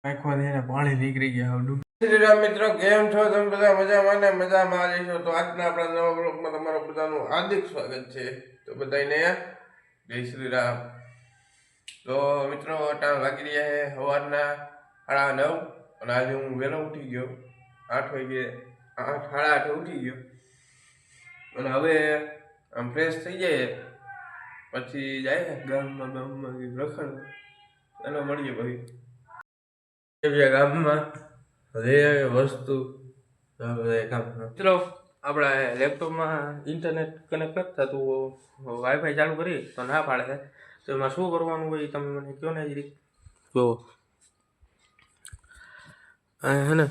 આંખમાંથી એને પાણી નીકળી ગયા. શ્રી રામ મિત્રો, કેમ છો તમે બધા? મજામાં ને મજામાં રહીશો? તો આજના આપણા નવા બ્લોગમાં તમારું બધાનું હાર્દિક સ્વાગત છે. તો બધાને જય શ્રી રામ. તો મિત્રો ટાઈમ વાગી રહ્યા છે સવારના 9:30 અને આજે હું વહેલો ઉઠી ગયો. 8 વાગે 8:30 ઉઠી ગયો અને હવે આમ ફ્રેશ થઈ જાય પછી જાય ગામમાં રખડ. ચાલો મળીએ પછી ગામમાં જે વસ્તુ મિત્રો આપણા લેપટોપમાં ઇન્ટરનેટ કનેક્ટ નથી થતું, વાઈફાઈ ચાલુ કરી તો ના પાડે છે. તો એમાં શું કરવાનું હોય તમે મને કહો ને જરી. જો હે ને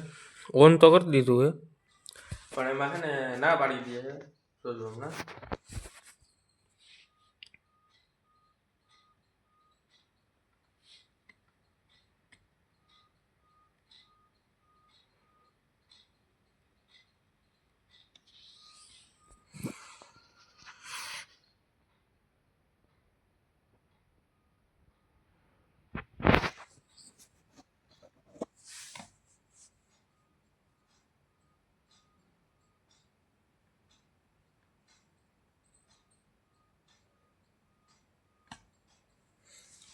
ઓન તો કરી દીધું છે પણ એમાં છે ને ના પાડી દે છે. તો જો હમણાં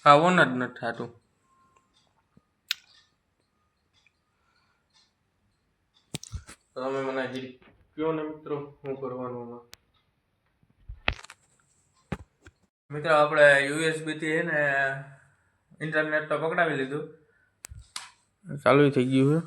હા ઓન જ નથી થતું. તમે મને જરી કહો ને મિત્રો શું કરવાનું એમાં. મિત્રો આપણે યુએસબી થી છે ને ઇન્ટરનેટ તો પકડાવી લીધું, ચાલુ થઈ ગયું છે.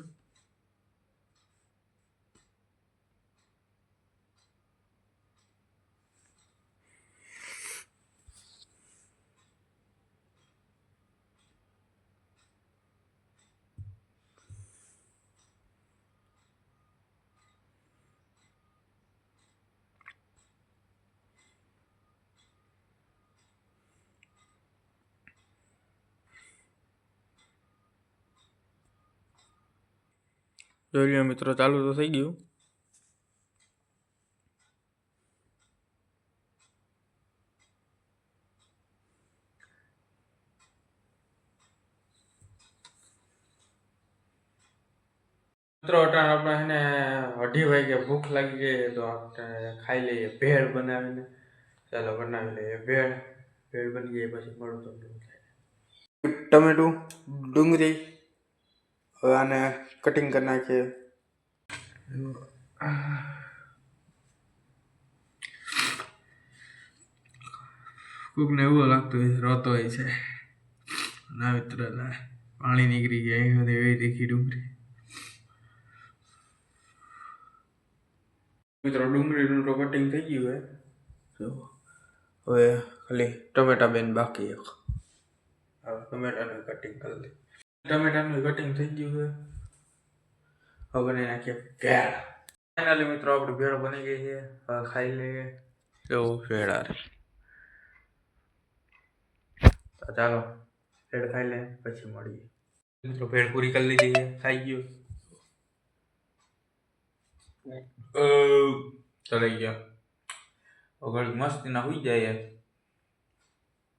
જોઈ લો મિત્રો, ચાલુ તો થઈ ગયું. મિત્રો અટાણ આપણે એને 2:30 વાગે ભૂખ લાગી ગઈ તો આપણે ખાઈ લઈએ ભેળ બનાવીને. ચાલો બનાવી લઈએ ભેળ. ભેળ બની ગઈ પછી મળું તમને. ટમેટું, ડુંગળી, હવે આને કટિંગ કરી નાખીએ. કોકને એવું લાગતું હોય રોતો હોય છે. ના મિત્ર ના, પાણી નીકળી ગયા એવી દેખી ડુંગળી. મિત્રો ડુંગળીનું તો કટિંગ થઈ ગયું હે. જો હવે ખાલી ટમેટા બેન બાકી એક. હવે ટમેટાનું કટિંગ કરી લઈએ. ટમેટાનું કટિંગ થઈ ગયું છે. હવે બનાવી નાખીએ ભેળ. ફાઇનલી મિત્રો આપણી ભેળ બની ગઈ છે. હવે ખાઈ લઈએ. એવું ભેળ આ તો ચાલો ભેળ ખાઈ લે પછી મળીએ. મિત્રો ભેળ પૂરી કરી લીધી છે, ખાઈ ગયો. ચલાઈ ગયા. ઘડી મસ્ત ના હોઈ જાય,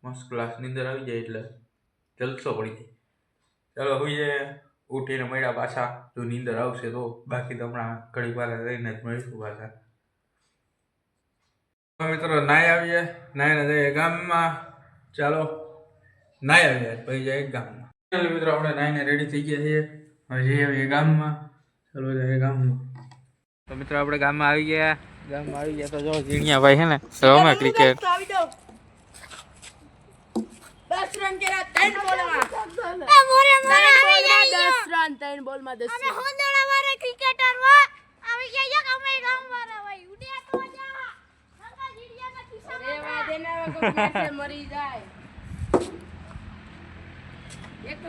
મસ્ત ક્લાસ ની અંદર આવી જાય એટલે જલસો પડી જાય. ચાલો હોઈ જાય. ઉઠીને મળ્યા પાછા, જો નીંદર આવશે તો, બાકી તો હમણાં ઘડી વાર રહીને જ મળીશું પાછા. મિત્રો નાઈ આવીએ, નાઈને જઈએ ગામમાં. ચાલો નાઈ આવીએ પછી જાય ગામમાં. મિત્રો આપણે નાઈને રેડી થઈ ગયા છીએ, હવે જઈએ આવીએ ગામમાં. ચાલો જઈએ ગામમાં. તો મિત્રો આપણે ગામમાં આવી ગયા. ગામમાં આવી ગયા તો જો ઝીણિયા ભાઈ છે ને રમે ક્રિકેટ. 10 રન કેરા 3 બોલમાં. એ મોરે આવી જાય 10 રન 3 બોલમાં 10. અને હોદડા વાળા ક્રિકેટર આવી ગયા અમે ગામ વાળા ભાઈ ઉડ્યા તો જા. નકા જીડિયાના ખિસ્સા અરે વા દેના કો મેચ મરી જાય. એક તો